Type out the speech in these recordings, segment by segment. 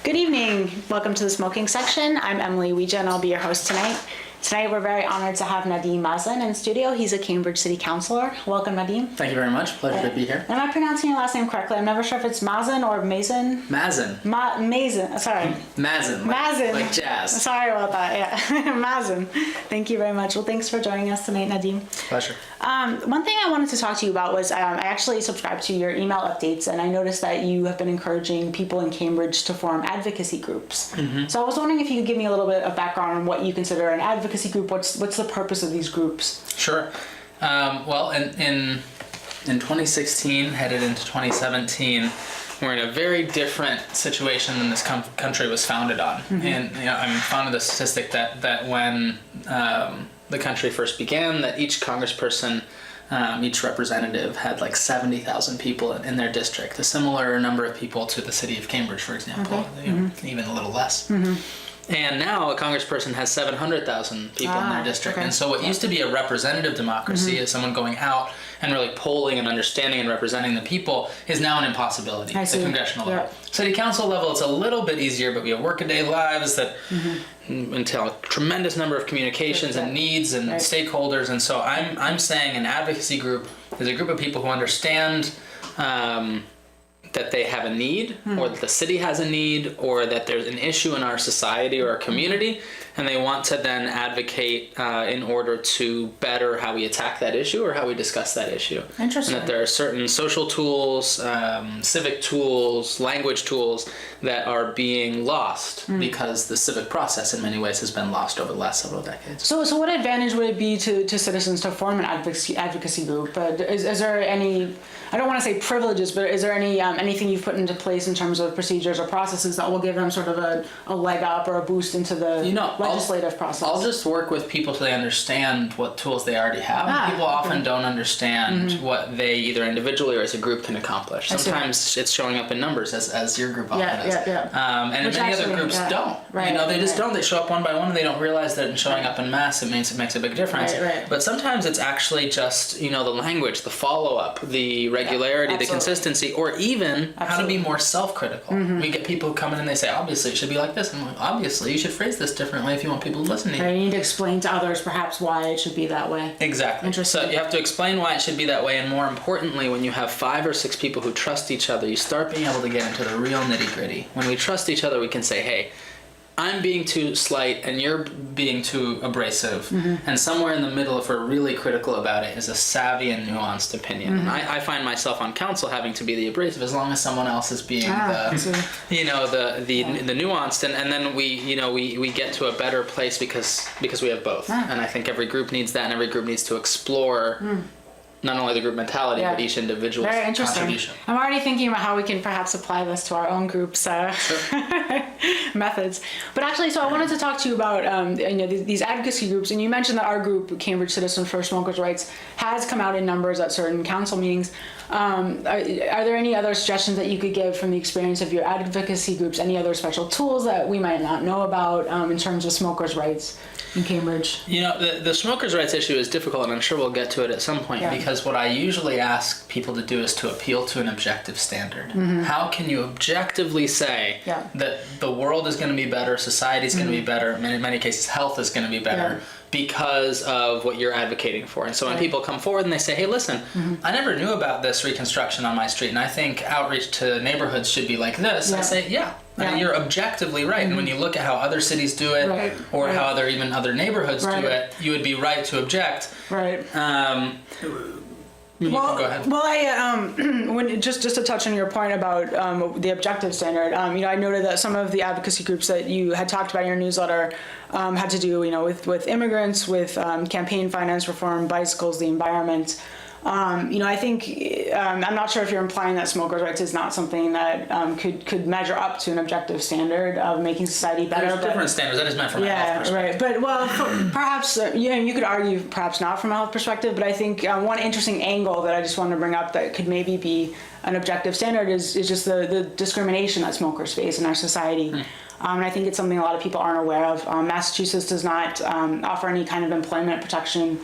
Good evening. Welcome to the smoking section. I'm Emily Ouija and I'll be your host tonight. Tonight we're very honored to have Nadeem Mazen in studio. He's a Cambridge City Councilor. Welcome, Nadeem. Thank you very much. Pleasure to be here. Am I pronouncing your last name correctly? I'm never sure if it's Mazen or Mazen. Mazen. Mazen. Sorry. Mazen. Mazen. Like jazz. Sorry about that. Yeah. Mazen. Thank you very much. Well, thanks for joining us tonight, Nadeem. Pleasure. One thing I wanted to talk to you about was I actually subscribed to your email updates, and I noticed that you have been encouraging people in Cambridge to form advocacy groups. Mm-hmm. So I was wondering if you could give me a little bit of background on what you consider an advocacy group. What's the purpose of these groups? Sure. Well, in 2016, headed into 2017, we're in a very different situation than this country was founded on. Mm-hmm. And I'm fond of the statistic that when the country first began, that each congressperson, each representative had like 70,000 people in their district, a similar number of people to the city of Cambridge, for example, okay. Mm-hmm. Even a little less. Mm-hmm. And now a congressperson has 700,000 people in their district. Okay. And so what used to be a representative democracy, mm-hmm. is someone going out and really polling and understanding and representing the people, is now an impossibility at the congressional level. City council level, it's a little bit easier, but we have workaday lives that entail a tremendous number of communications and needs and stakeholders. And so I'm saying an advocacy group is a group of people who understand that they have a need, or that the city has a need, or that there's an issue in our society or our community, and they want to then advocate in order to better how we attack that issue or how we discuss that issue. Interesting. And that there are certain social tools, civic tools, language tools that are being lost because the civic process in many ways has been lost over the last several decades. So what advantage would it be to citizens to form an advocacy group? Is there any, I don't want to say privileges, but is there any anything you've put into place in terms of procedures or processes that will give them sort of a leg up or a boost into the legislative process? I'll just work with people so they understand what tools they already have. People often don't understand what they either individually or as a group can accomplish. Sometimes it's showing up in numbers, as your group often is. And many other groups don't. Right, they just don't. They show up one by one and they don't realize that in showing up in mass it makes a big difference. But sometimes it's actually just, the language, the follow-up, the regularity, the consistency, or even how to be more self-critical. We get people who come in and they say, obviously it should be like this. I'm like, obviously you should phrase this differently if you want people to listen to you. You need to explain to others perhaps why it should be that way. Exactly. So you have to explain why it should be that way, and more importantly, when you have 5 or 6 people who trust each other, you start being able to get into the real nitty-gritty. When we trust each other, we can say, hey, I'm being too slight and you're being too abrasive. And somewhere in the middle, if we're really critical about it, is a savvy and nuanced opinion. And I find myself on council having to be the abrasive as long as someone else is being the nuanced. And then we get to a better place because we have both. And I think every group needs that, and every group needs to explore not only the group mentality, but each individual's contribution. I'm already thinking about how we can perhaps apply this to our own group's methods. But actually, so I wanted to talk to you about these advocacy groups, and you mentioned that our group, Cambridge Citizens for Smokers' Rights, has come out in numbers at certain council meetings. Are there any other suggestions that you could give from the experience of your advocacy groups? Any other special tools that we might not know about in terms of smokers' rights in Cambridge? The smokers' rights issue is difficult, and I'm sure we'll get to it at some point, because what I usually ask people to do is to appeal to an objective standard. How can you objectively say that the world is going to be better, society is going to be better, in many cases health is going to be better, because of what you're advocating for? And so when people come forward and they say, hey, listen, I never knew about this reconstruction on my street, and I think outreach to neighborhoods should be like this, I say, I mean, you're objectively right. And when you look at how other cities do it, or how even other neighborhoods do it, you would be right to object. Well, go ahead. Well, when just to touch on your point about the objective standard, I noted that some of the advocacy groups that you had talked about in your newsletter had to do, with immigrants, with campaign finance reform, bicycles, the environment. I think I'm not sure if you're implying that smokers' rights is not something that could measure up to an objective standard of making society better. There's different standards. That is meant from a health perspective. But perhaps you could argue perhaps not from a health perspective. But I think one interesting angle that I just wanted to bring up that could maybe be an objective standard is just the discrimination that smokers face in our society. And I think it's something a lot of people aren't aware of. Massachusetts does not offer any kind of employment protection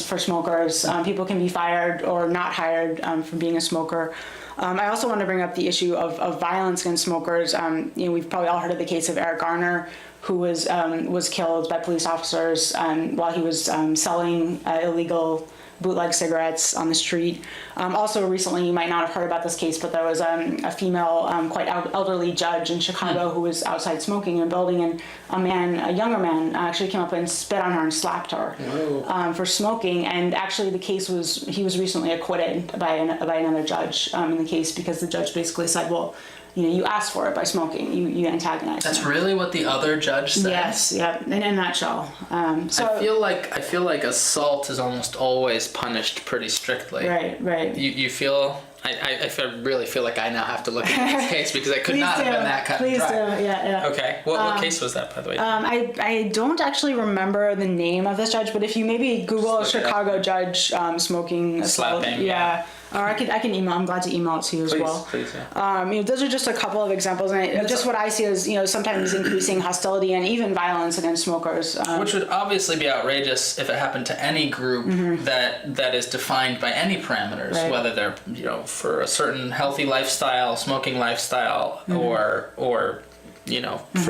for smokers. People can be fired or not hired for being a smoker. I also want to bring up the issue of violence against smokers. We've probably all heard of the case of Eric Garner, who was killed by police officers while he was selling illegal bootleg cigarettes on the street. Also recently, you might not have heard about this case, but there was a female, quite elderly judge in Chicago who was outside smoking in a building, and a younger man, actually came up and spit on her and slapped her for smoking. And actually, he was recently acquitted by another judge in the case, because the judge basically said, well, you asked for it by smoking. You antagonized. That's him. really what the other judge said? Yes, yeah, in a nutshell. So I feel like assault is almost always punished pretty strictly. Right. You feel... I really feel like I now have to look at this case, because I could not have been that cut and dry. Please do, yeah. Okay, what case was that, by the way? I don't actually remember the name of this judge, but if you maybe Google Chicago judge smoking assault, slapping, yeah. Or I can email. I'm glad to email it to you as well. Please, yeah. Those are just a couple of examples, and just what I see is sometimes increasing hostility and even violence against smokers. Which would obviously be outrageous if it happened to any group that is defined by any parameters, right. whether they're for a certain healthy lifestyle, smoking lifestyle, or for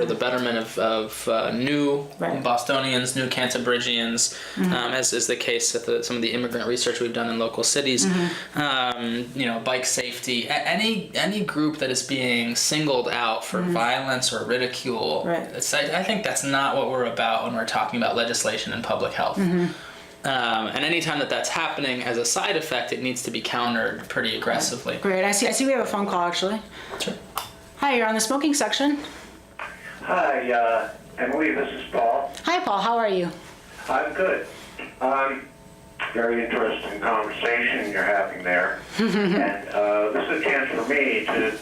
the betterment of new right. Bostonians, new Cantabrigians, as is the case with some of the immigrant research we've done in local cities. Bike safety, any group that is being singled out for violence or ridicule. Right. I think that's not what we're about when we're talking about legislation and public health. And anytime that's happening as a side effect, it needs to be countered pretty aggressively. Great. I see. We have a phone call actually. Sure. Hi, you're on the smoking section. Hi, Emily, this is Paul. Hi, Paul. How are you? I'm good. Very interesting conversation you're having there. And this is a chance for me to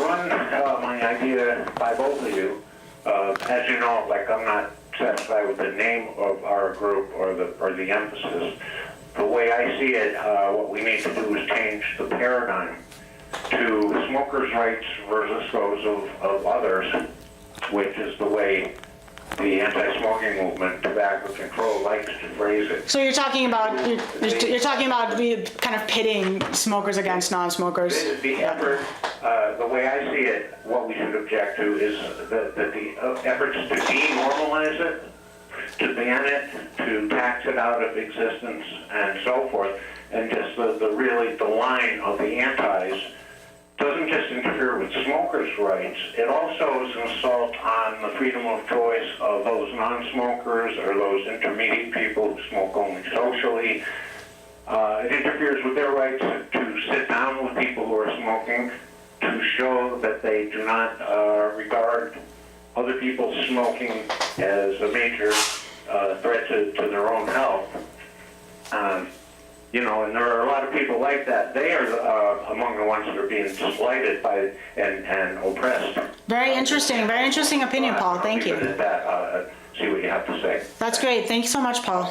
run my idea by both of you. As you know, I'm not satisfied with the name of our group or the emphasis. The way I see it, what we need to do is change the paradigm to smokers' rights versus those of others, which is the way the anti-smoking movement, tobacco control, likes to phrase it. So you're talking about kind of pitting smokers against non-smokers. The effort, the way I see it, what we should object to is the efforts to denormalize it, to ban it, to tax it out of existence, and so forth, and just the line of the antis doesn't just interfere with smokers' rights, it also is an assault on the freedom of choice of those non-smokers or those intermediate people who smoke only socially. It interferes with their rights to sit down with people who are smoking, to show that they do not regard other people smoking as a major threat to their own health. And there are a lot of people like that. They are among the ones that are being slighted by and oppressed. Very interesting opinion, Paul. Thank you. See what you have to say. That's great. Thank you so much, Paul.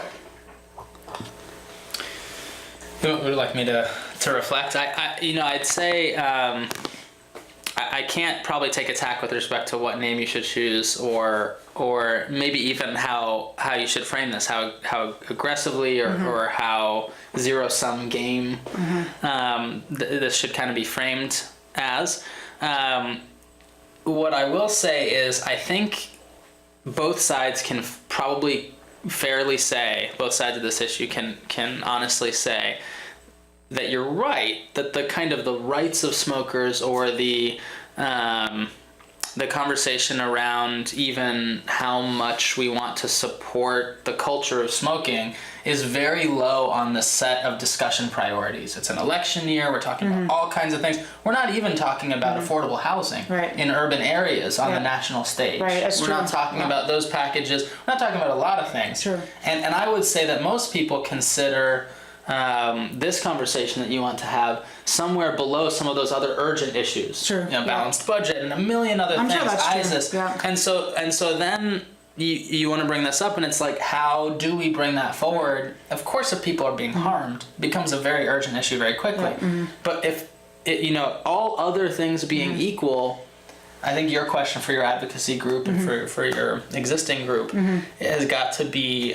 Would you like me to reflect? I'd say I can't probably take a tack with respect to what name you should choose, or maybe even how you should frame this, how aggressively or how zero-sum game this should kind of be framed as. What I will say is I think both sides can probably fairly say, both sides of this issue can honestly say that you're right, that the kind of the rights of smokers or the conversation around even how much we want to support the culture of smoking is very low on the set of discussion priorities. It's an election year. We're talking about all kinds of things. We're not even talking about affordable housing in urban areas on the national stage. Right, that's We're true. not talking about those packages. We're not talking about a lot of things. True. And I would say that most people consider this conversation that you want to have somewhere below some of those other urgent issues. Sure. Balanced budget and a million other things. Sure that's ISIS. true. Yeah. And so then you want to bring this up, and it's like, how do we bring that forward? Of course, if people are being harmed, it becomes a very urgent issue very quickly. Right. But if all other things being equal, I think your question for your advocacy group and for your existing group has got to be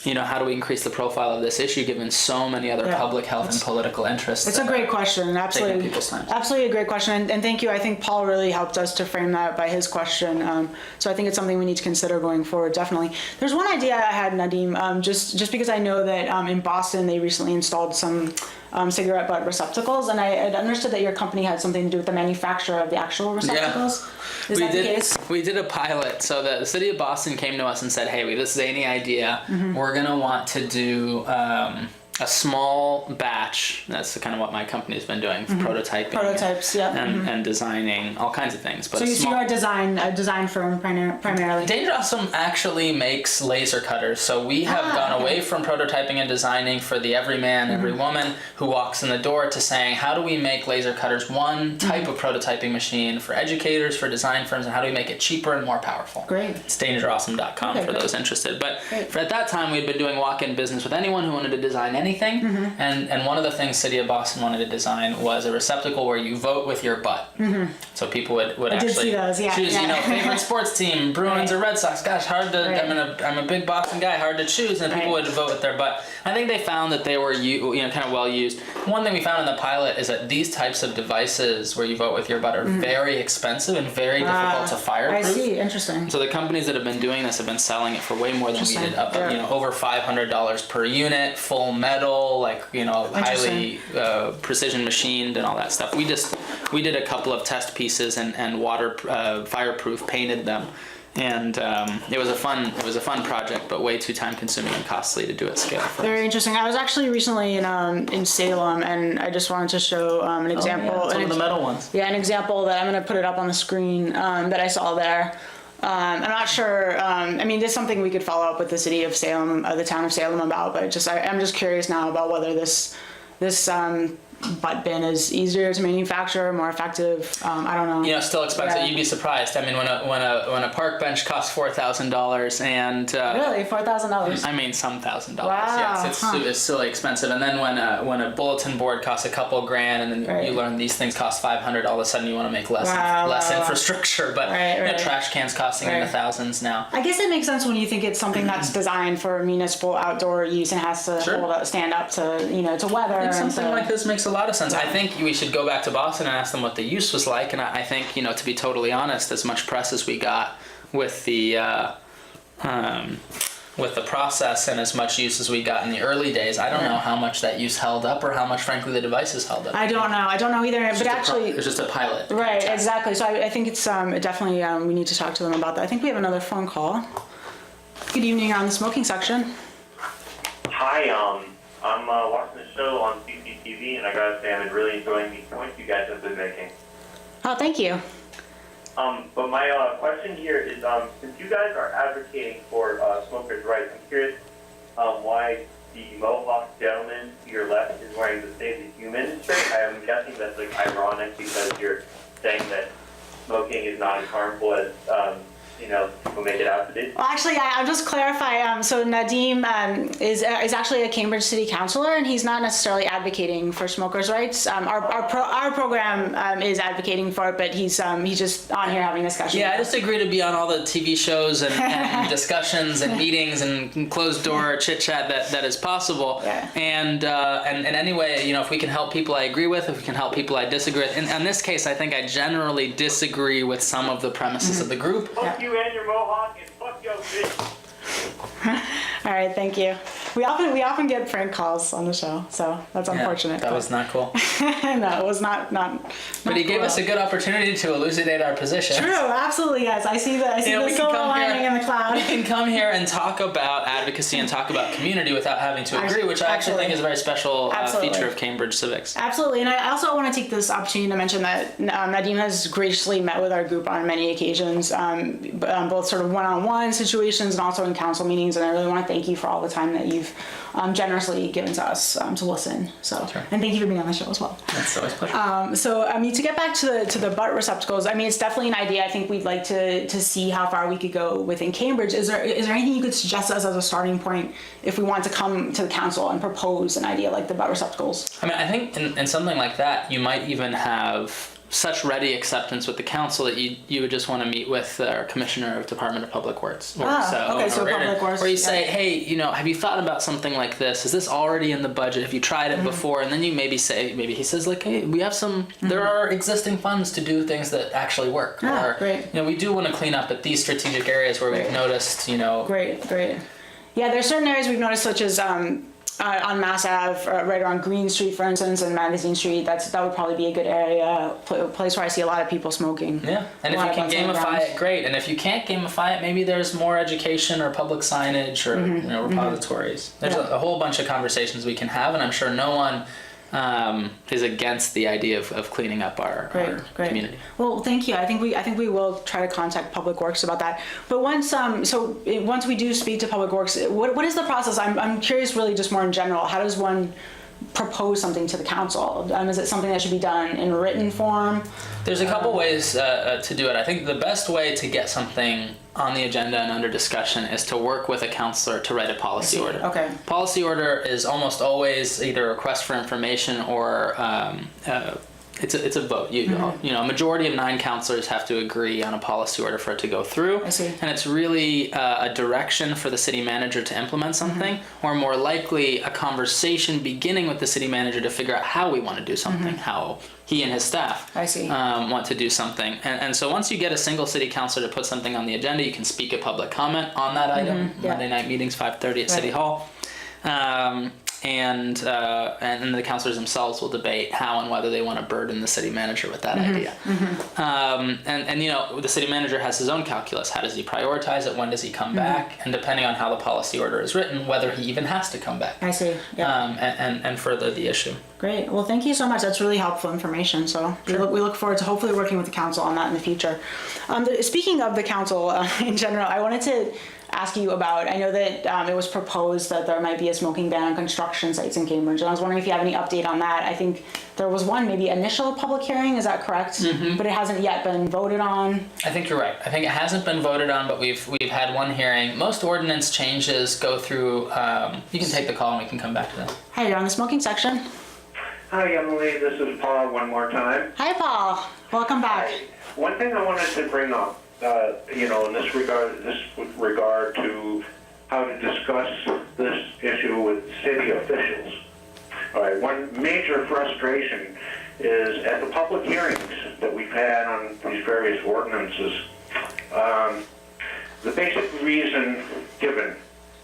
how do we increase the profile of this issue given so many other public health and political interests? It's a great question. Absolutely. People's time. Absolutely a great question. And thank you. I think Paul really helped us to frame that by his question. So I think it's something we need to consider going forward, definitely. There's one idea I had, Nadeem, just because I know that in Boston they recently installed some cigarette butt receptacles, and I had understood that your company had something to do with the manufacture of the actual receptacles. Is that the case? We did a pilot. So the city of Boston came to us and said, hey, this is any idea. We're going to want to do a small batch. That's kind of what my company's been doing, prototyping. Prototypes, and designing all kinds of things. But so you're a design firm primarily. Danger Awesome actually makes laser cutters. So we have gone away from prototyping and designing for the every man, every woman who walks in the door to saying, how do we make laser cutters one type of prototyping machine for educators, for design firms, and how do we make it cheaper and more powerful? Great. It's dangerawesome.com for those interested. But at that time, we'd been doing walk-in business with anyone who wanted to design anything. And one of the things City of Boston wanted to design was a receptacle where you vote with your butt. So people would actually choose, favorite sports team, Bruins or Red Sox. Gosh, hard to. I'm a big Boston guy, hard to choose, and people would vote with their butt. I think they found that they were kind of well used. One thing we found in the pilot is that these types of devices where you vote with your butt are very expensive and very difficult to fireproof. I see. Interesting. So the companies that have been doing this have been selling it for way more than we did, over $500 per unit, full metal, highly precision machined and all that stuff. We did a couple of test pieces and water fireproof painted them, and it was a fun project, but way too time consuming and costly to do at scale. Very interesting. I was actually recently in Salem, and I just wanted to show an example. Some of the metal ones. Yeah, an example that I'm going to put it up on the screen that I saw there. I'm not sure. There's something we could follow up with the city of Salem, the town of Salem about. But I'm just curious now about whether this butt bin is easier to manufacture, more effective. I don't know. Still expensive. Yeah. You'd be surprised. I mean, when a park bench costs $4,000 and really $4,000. I mean, some $1,000. Wow. Yes, it's silly expensive. And then when a bulletin board costs a couple grand, and then you learn these things cost $500, all of a sudden you want to make less infrastructure. But trash cans costing in the thousands now. I guess it makes sense when you think it's something that's designed for municipal outdoor use and has to stand up to weather. I think something like this makes a lot of sense. I think we should go back to Boston and ask them what the use was like. And I think, to be totally honest, as much press as we got with the process and as much use as we got in the early days, I don't know how much that use held up or how much, frankly, the devices held up. I don't know either. But actually, it's just a pilot. Right, exactly. So I think it's definitely we need to talk to them about that. I think we have another phone call. Good evening, you're on the smoking section. Hi, I'm watching the show on CCTV, and I gotta say I'm really enjoying these points you guys have been making. Oh, thank you. But my question here is, since you guys are advocating for smokers' rights, I'm curious why the Mohawk gentleman to your left is wearing the Save the Human shirt. I'm guessing that's ironic because you're saying that smoking is not as harmful as people make it out to be. Well, actually, I'll just clarify. So Nadeem is actually a Cambridge City Councilor, and he's not necessarily advocating for smokers' rights. Our program is advocating for it, but he's just on here having discussions. Yeah, I just agree to be on all the TV shows and discussions and meetings and closed door chit chat that is possible. Yeah. And anyway, if we can help people I agree with, if we can help people I disagree with. In this case, I think I generally disagree with some of the premises of the group. Fuck you and your Mohawk, and fuck your bitch. All right, thank you. We often get prank calls on the show, so that's unfortunate. That was not cool. No, it was not. But he gave us a good opportunity to elucidate our position. True, absolutely, yes. I see the silver lining in the cloud. We can come here and talk about advocacy and talk about community without having to agree, which I actually think is a very special feature of Cambridge civics. Absolutely, and I also want to take this opportunity to mention that Nadeem has graciously met with our group on many occasions, both sort of one-on-one situations and also in council meetings, and I really want to thank you for all the time that you've generously given to us to listen. So, sure. And thank you for being on the show as well. That's always a pleasure. To get back to the butt receptacles, it's definitely an idea. I think we'd like to see how far we could go within Cambridge. Is there anything you could suggest us as a starting point if we want to come to the council and propose an idea like the butt receptacles? I think in something like that, you might even have such ready acceptance with the council that you would just want to meet with our commissioner of Department of Public Works. So Public Works. Or you say, hey, have you thought about something like this? Is this already in the budget? Have you tried it before? And then you maybe he says like, hey, we have some, there are existing funds to do things that actually work. Or, great. We do want to clean up at these strategic areas where we've noticed, Great. Yeah, there's certain areas we've noticed, such as on Mass Ave, right around Green Street, for instance, and Magazine Street. That would probably be a good area, place where I see a lot of people smoking. Yeah, and if you can gamify it, great. And if you can't gamify it, maybe there's more education or public signage or repositories. There's a whole bunch of conversations we can have, and I'm sure no one is against the idea of cleaning up our community. Well, thank you. I think we will try to contact Public Works about that. But once we do speak to Public Works, what is the process? I'm curious, really, just more in general. How does one propose something to the council? Is it something that should be done in written form? There's a couple ways to do it. I think the best way to get something on the agenda and under discussion is to work with a councilor to write a policy order. Okay. Policy order is almost always either a request for information or it's a vote. A majority of 9 councilors have to agree on a policy order for it to go through. I see. And it's really a direction for the city manager to implement something, or more likely a conversation beginning with the city manager to figure out how we want to do something, how he and his staff want to do something. And so once you get a single city councilor to put something on the agenda, you can speak a public comment on that item. Monday night meetings, 5:30 at City Hall. And then the councilors themselves will debate how and whether they want to burden the city manager with that idea. The city manager has his own calculus. How does he prioritize it? When does he come back? And depending on how the policy order is written, whether he even has to come back. I see. Yeah. And further the issue. Great. Well, thank you so much. That's really helpful information. So we look forward to hopefully working with the council on that in the future. Speaking of the council in general, I wanted to ask you about, I know that it was proposed that there might be a smoking ban on construction sites in Cambridge, and I was wondering if you have any update on that. I think there was one maybe initial public hearing, is that correct? But it hasn't yet been voted on. I think you're right. I think it hasn't been voted on, but we've had one hearing. Most ordinance changes go through, you can take the call and we can come back to that. Hi, you're on the smoking section. Hi, Emily. This is Paul one more time. Hi, Paul. Welcome back. Hi. One thing I wanted to bring up, in this regard to how to discuss this issue with city officials. All right, one major frustration is at the public hearings that we've had on these various ordinances, the basic reason given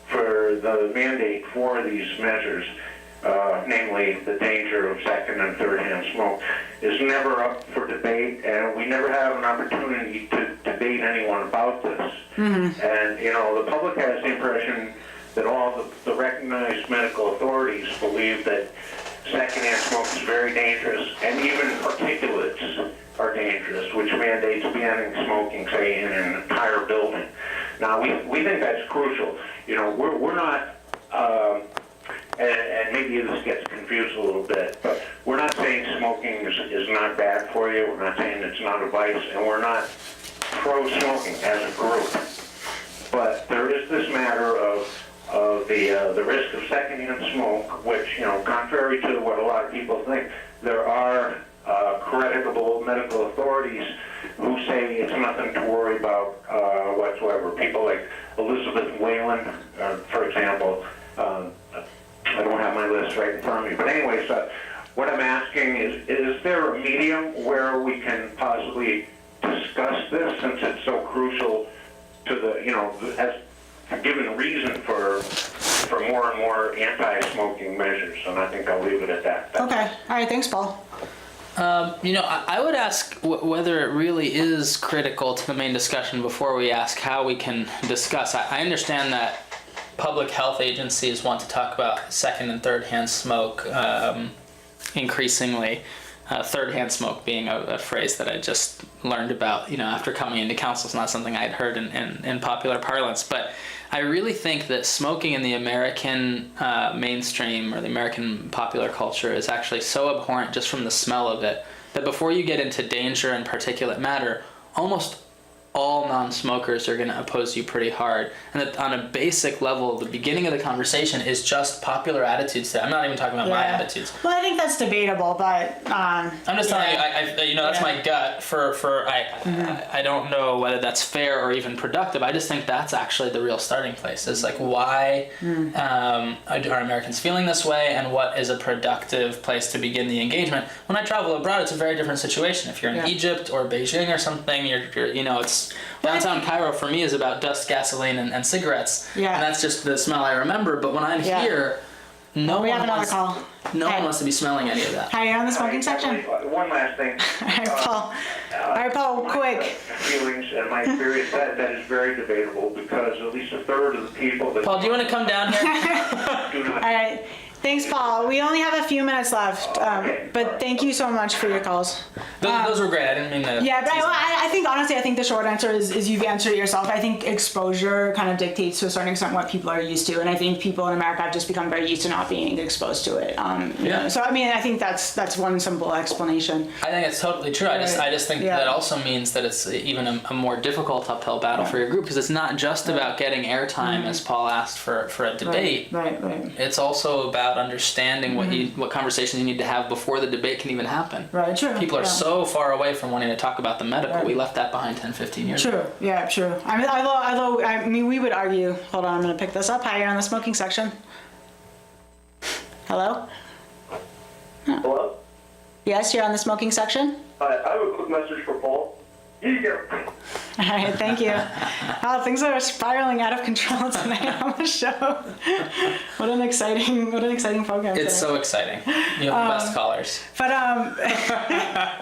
for the mandate for these measures, namely the danger of second and third hand smoke, is never up for debate, and we never have an opportunity to debate anyone about this. And the public has the impression that all the recognized medical authorities believe that secondhand smoke is very dangerous, and even particulates are dangerous, which mandates banning smoking, say, in an entire building. Now, we think that's crucial. We're not, and maybe this gets confused a little bit, but we're not saying smoking is not bad for you. We're not saying it's not a vice, and we're not pro-smoking as a group. But there is this matter of the risk of secondhand smoke, which, contrary to what a lot of people think, there are creditable medical authorities who say it's nothing to worry about whatsoever. People like Elizabeth Whalen, for example. I don't have my list right in front of me. But anyways, what I'm asking is there a medium where we can possibly discuss this, since it's so crucial to the, as a given reason for more and more anti-smoking measures? And I think I'll leave it at that. Okay. All right. Thanks, Paul. I would ask whether it really is critical to the main discussion before we ask how we can discuss. I understand that public health agencies want to talk about second and third hand smoke increasingly. Third hand smoke being a phrase that I just learned about, after coming into council. It's not something I'd heard in popular parlance. But I really think that smoking in the American mainstream or the American popular culture is actually so abhorrent just from the smell of it that before you get into danger and particulate matter, almost all non-smokers are going to oppose you pretty hard, and that on a basic level, the beginning of the conversation is just popular attitudes. I'm not even talking about my attitudes. Well, I think that's debatable, but I'm just telling you, that's my gut. I don't know whether that's fair or even productive. I just think that's actually the real starting place. Is like, why are Americans feeling this way, and what is a productive place to begin the engagement? When I travel abroad, it's a very different situation. If you're in Egypt or Beijing or something, you're it's downtown Cairo for me is about dust, gasoline, and cigarettes, and that's just the smell I remember. But when I'm here, no one wants to be smelling any of that. Hi, you're on the smoking section. One last thing. All right, Paul, quick. Feelings and my experience, that is very debatable, because at least a third of the people that... Paul, do you want to come down here? All right. Thanks, Paul. We only have a few minutes left, but thank you so much for your calls. Those were great. I didn't mean to... Yeah, but I think, honestly, I think the short answer is you've answered it yourself. I think exposure kind of dictates to a certain extent what people are used to, and I think people in America have just become very used to not being exposed to it. So, I mean, I think that's one simple explanation. I think it's totally true. I just think that also means that it's even a more difficult uphill battle for your group, because it's not just about getting airtime, as Paul asked for a debate. Right. It's also about understanding what conversations you need to have before the debate can even happen. Right, true. People are so far away from wanting to talk about the medical. We left that behind 10, 15 years ago. True. I mean, we would argue. Hold on, I'm going to pick this up. Hi, you're on the smoking section. Hello? Hello? Yes, you're on the smoking section. I have a quick message for Paul. Here. All right, thank you. Oh, things are spiraling out of control tonight on the show. What an exciting program. It's so exciting. You have the best callers. But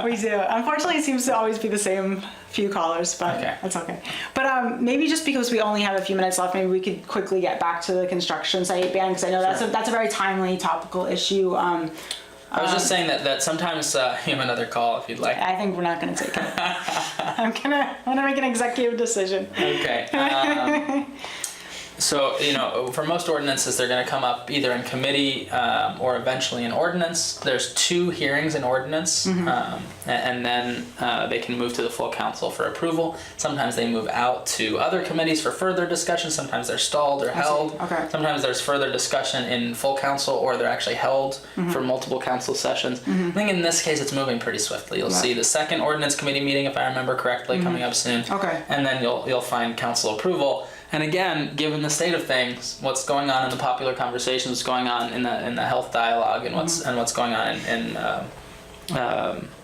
we do. Unfortunately, it seems to always be the same few callers, but that's okay. But maybe just because we only have a few minutes left, maybe we could quickly get back to the construction site ban, because I know that's a very timely, topical issue. I was just saying that sometimes you have another call if you'd like. I think we're not going to take it. I'm gonna make an executive decision. Okay. So, for most ordinances, they're going to come up either in committee or eventually in ordinance. There's 2 hearings in ordinance, and then they can move to the full council for approval. Sometimes they move out to other committees for further discussion. Sometimes they're stalled or held. Okay. Sometimes there's further discussion in full council, or they're actually held for multiple council sessions. I think in this case, it's moving pretty swiftly. You'll see the second ordinance committee meeting, if I remember correctly, coming up soon. Okay. And then you'll find council approval. And again, given the state of things, what's going on in the popular conversation, what's going on in the health dialogue, and what's going on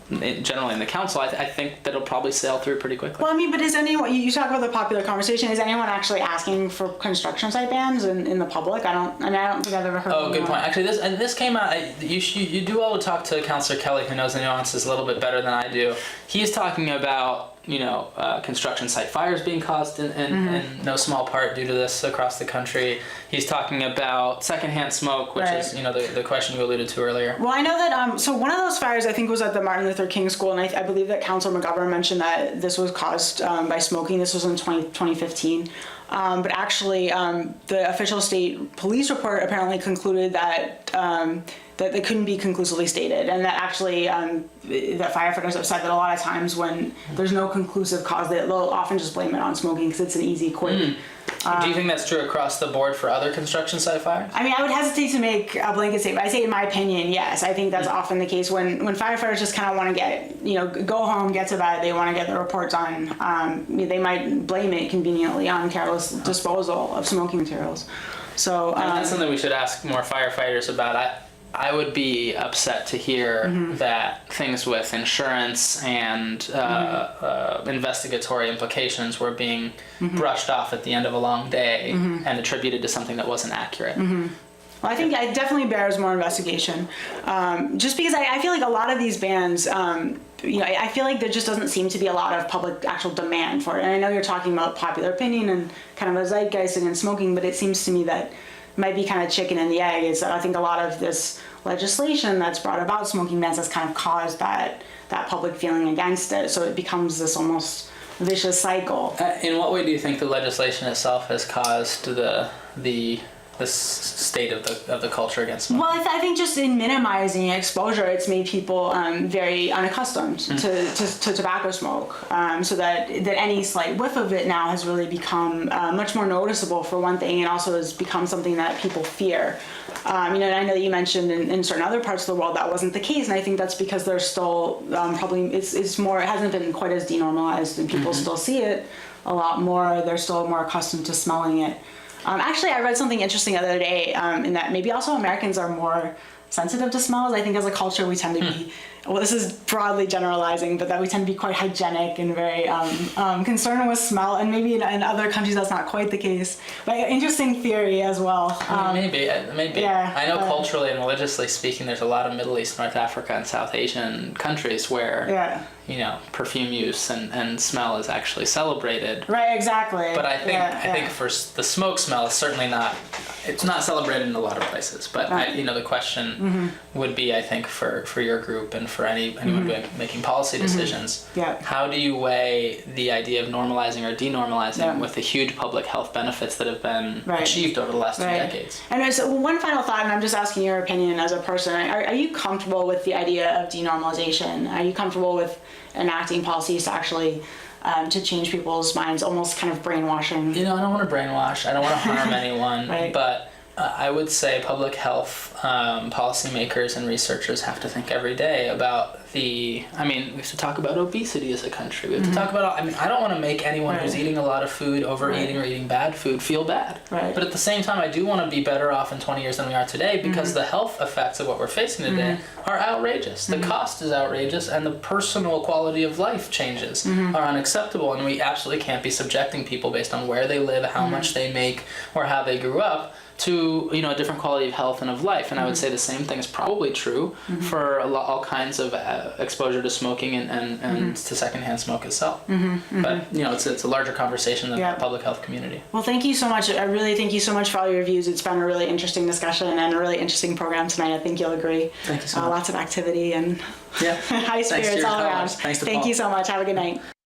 in generally in the council, I think that'll probably sail through pretty quickly. Well, I mean, but is anyone, you talk about the popular conversation, is anyone actually asking for construction site bans in the public? I don't think I've ever heard of good point. Actually, this came out, you do well to talk to Councilor Kelly, who knows the nuances a little bit better than I do. He's talking about construction site fires being caused in no small part due to this across the country. He's talking about secondhand smoke, which is, the question you alluded to earlier. Well, I know that, so one of those fires, I think, was at the Martin Luther King School, and I believe that Councilor McGovern mentioned that this was caused by smoking. This was in 2015. But actually, the official state police report apparently concluded that they couldn't be conclusively stated, and that actually that firefighters have said that a lot of times when there's no conclusive cause, they'll often just blame it on smoking because it's an easy, quick. Do you think that's true across the board for other construction site fires? I mean, I would hesitate to make a blanket statement. I say, in my opinion, yes. I think that's often the case when firefighters just kind of want to get, go home, get to bed, they want to get the reports on. They might blame it conveniently on careless disposal of smoking materials. So that's something we should ask more firefighters about. I would be upset to hear that things with insurance and investigatory implications were being brushed off at the end of a long day and attributed to something that wasn't accurate. Well, I think it definitely bears more investigation. Just because I feel like a lot of these bans, I feel like there just doesn't seem to be a lot of public actual demand for it. And I know you're talking about popular opinion and kind of a zeitgeist against smoking, but it seems to me that might be kind of chicken and the egg. Is that I think a lot of this legislation that's brought about smoking bans has kind of caused that public feeling against it. So it becomes this almost vicious cycle. In what way do you think the legislation itself has caused the this state of the culture against smoking? Well, I think just in minimizing exposure, it's made people very unaccustomed to tobacco smoke, so that any slight whiff of it now has really become much more noticeable for one thing, and also has become something that people fear. And I know that you mentioned in certain other parts of the world that wasn't the case, and I think that's because there's still probably it hasn't been quite as denormalized, and people still see it a lot more. They're still more accustomed to smelling it. Actually, I read something interesting the other day in that maybe also Americans are more sensitive to smells. I think as a culture we tend to be, well, this is broadly generalizing, but that we tend to be quite hygienic and very concerned with smell, and maybe in other countries that's not quite the case. But interesting theory as well. Maybe. Yeah, I know culturally and religiously speaking, there's a lot of Middle East, North Africa, and South Asian countries where perfume use and smell is actually celebrated. Right, exactly. But I think for the smoke smell, it's certainly not. It's not celebrated in a lot of places. But the question would be, I think, for your group and for anyone making policy decisions, how do you weigh the idea of normalizing or denormalizing with the huge public health benefits that have been achieved over the last 2 decades? And so one final thought, and I'm just asking your opinion as a person. Are you comfortable with the idea of denormalization? Are you comfortable with enacting policies to actually to change people's minds, almost kind of brainwashing? I don't want to brainwash. I don't want to harm anyone. But I would say public health policymakers and researchers have to think every day about we have to talk about obesity as a country. We have to talk about, I don't want to make anyone who's eating a lot of food, overeating or eating bad food feel bad. But at the same time, I do want to be better off in 20 years than we are today, because the health effects of what we're facing today are outrageous. The cost is outrageous, and the personal quality of life changes are unacceptable, and we absolutely can't be subjecting people based on where they live, how much they make, or how they grew up to a different quality of health and of life. And I would say the same thing is probably true for all kinds of exposure to smoking and to secondhand smoke itself. But it's a larger conversation than the public health community. Well, thank you so much. I really thank you so much for all your views. It's been a really interesting discussion and a really interesting program tonight. I think you'll agree. Thank you so much. Lots of activity and high spirits all around. Thank you so much. Have a good night.